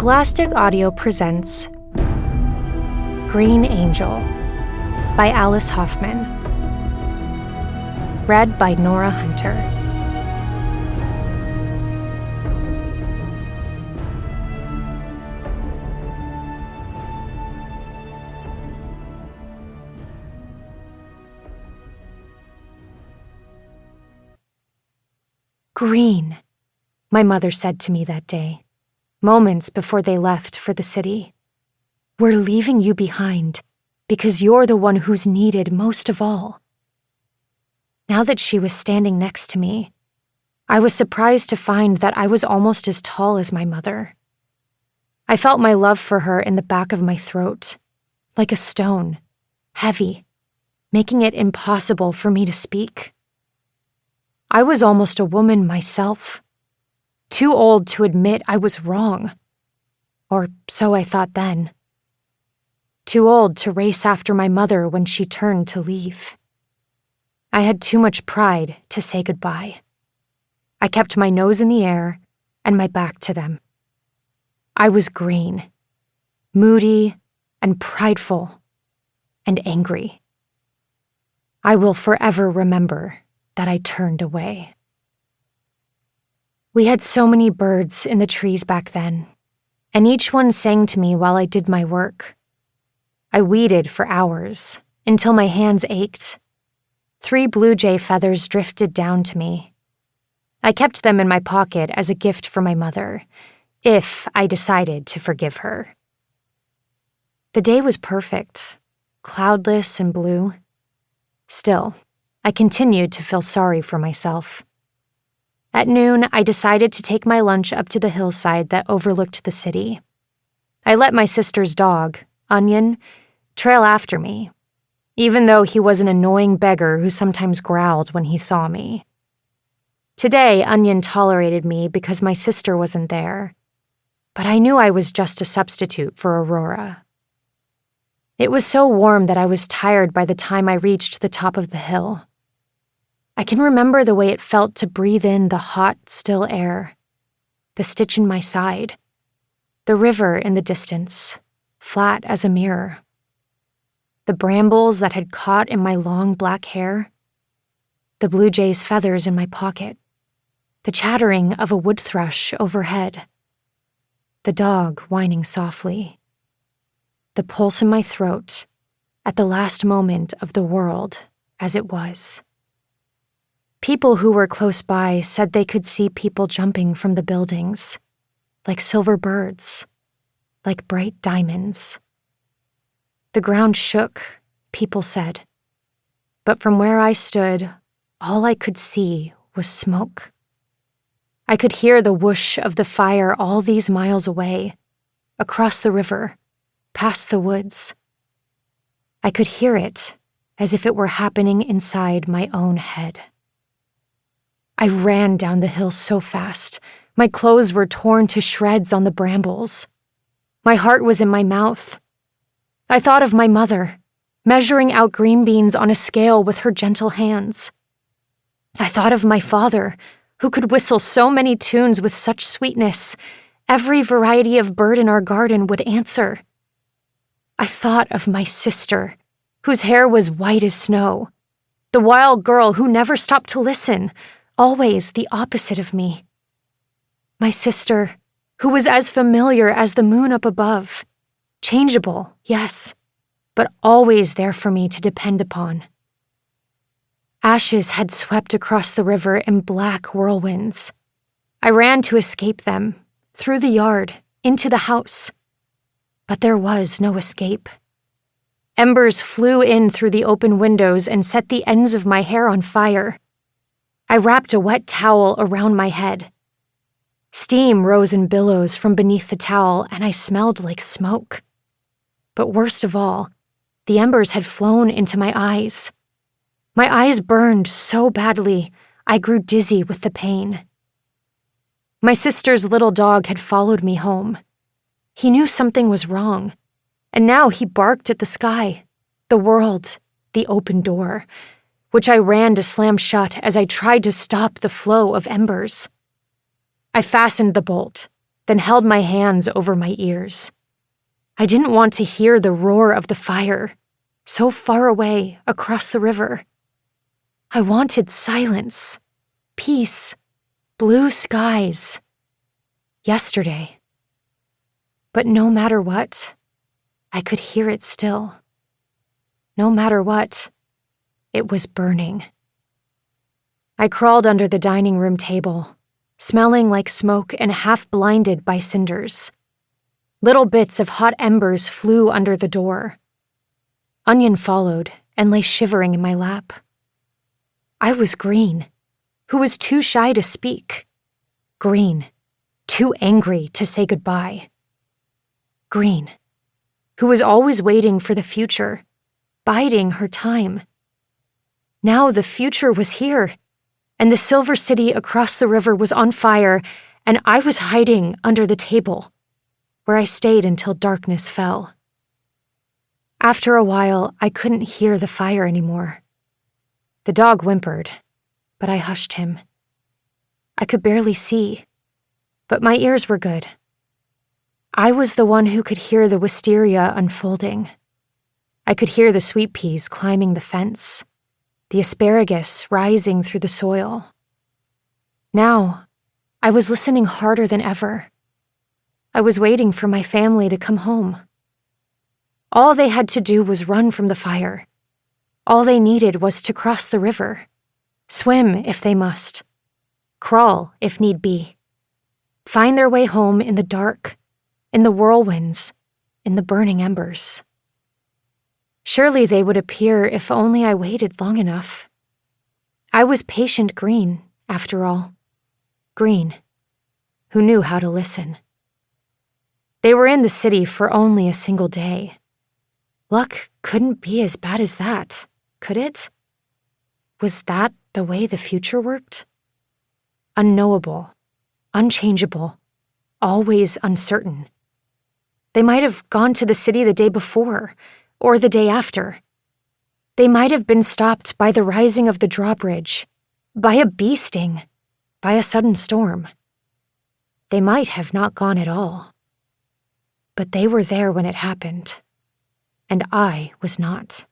Scholastic Audio presents Green Angel by Alice Hoffman. Read by Nora Hunter. Green, my mother said to me that day, moments before they left for the city. We're leaving you behind because you're the one who's needed most of all. Now that she was standing next to me, I was surprised to find that I was almost as tall as my mother. I felt my love for her in the back of my throat, like a stone, heavy, making it impossible for me to speak. I was almost a woman myself, too old to admit I was wrong, or so I thought then. Too old to race after my mother when she turned to leave. I had too much pride to say goodbye. I kept my nose in the air and my back to them. I was green, moody and prideful and angry. I will forever remember that I turned away. We had so many birds in the trees back then, and each one sang to me while I did my work. I weeded for hours, until my hands ached. 3 blue jay feathers drifted down to me. I kept them in my pocket as a gift for my mother, if I decided to forgive her. The day was perfect, cloudless and blue. Still, I continued to feel sorry for myself. At noon, I decided to take my lunch up to the hillside that overlooked the city. I let my sister's dog, Onion, trail after me, even though he was an annoying beggar who sometimes growled when he saw me. Today, Onion tolerated me because my sister wasn't there, but I knew I was just a substitute for Aurora. It was so warm that I was tired by the time I reached the top of the hill. I can remember the way it felt to breathe in the hot, still air, the stitch in my side, the river in the distance, flat as a mirror, the brambles that had caught in my long black hair, the blue jay's feathers in my pocket, the chattering of a wood thrush overhead, the dog whining softly, the pulse in my throat at the last moment of the world as it was. People who were close by said they could see people jumping from the buildings, like silver birds, like bright diamonds. The ground shook, people said, but from where I stood, all I could see was smoke. I could hear the whoosh of the fire all these miles away, across the river, past the woods. I could hear it as if it were happening inside my own head. I ran down the hill so fast. My clothes were torn to shreds on the brambles. My heart was in my mouth. I thought of my mother, measuring out green beans on a scale with her gentle hands. I thought of my father, who could whistle so many tunes with such sweetness, every variety of bird in our garden would answer. I thought of my sister, whose hair was white as snow, the wild girl who never stopped to listen, always the opposite of me. My sister, who was as familiar as the moon up above, changeable, yes, but always there for me to depend upon. Ashes had swept across the river in black whirlwinds. I ran to escape them, through the yard, into the house. But there was no escape. Embers flew in through the open windows and set the ends of my hair on fire. I wrapped a wet towel around my head. Steam rose in billows from beneath the towel, and I smelled like smoke. But worst of all, the embers had flown into my eyes. My eyes burned so badly, I grew dizzy with the pain. My sister's little dog had followed me home. He knew something was wrong, and now he barked at the sky, the world, the open door, which I ran to slam shut as I tried to stop the flow of embers. I fastened the bolt, then held my hands over my ears. I didn't want to hear the roar of the fire, so far away across the river. I wanted silence, peace, blue skies. Yesterday. But no matter what, I could hear it still. No matter what, it was burning. I crawled under the dining room table, smelling like smoke and half blinded by cinders. Little bits of hot embers flew under the door. Onion followed and lay shivering in my lap. I was Green, who was too shy to speak. Green, too angry to say goodbye. Green, who was always waiting for the future, biding her time. Now the future was here, and the Silver City across the river was on fire, and I was hiding under the table, where I stayed until darkness fell. After a while, I couldn't hear the fire anymore. The dog whimpered, but I hushed him. I could barely see, but my ears were good. I was the one who could hear the wisteria unfolding. I could hear the sweet peas climbing the fence, the asparagus rising through the soil. Now, I was listening harder than ever. I was waiting for my family to come home. All they had to do was run from the fire. All they needed was to cross the river, swim if they must, crawl if need be, find their way home in the dark, in the whirlwinds, in the burning embers. Surely they would appear if only I waited long enough. I was patient Green, after all. Green, who knew how to listen. They were in the city for only a single day. Luck couldn't be as bad as that, could it? Was that the way the future worked? Unknowable, unchangeable, always uncertain. They might have gone to the city the day before, or the day after. They might have been stopped by the rising of the drawbridge, by a bee sting, by a sudden storm. They might have not gone at all. But they were there when it happened, and I was not.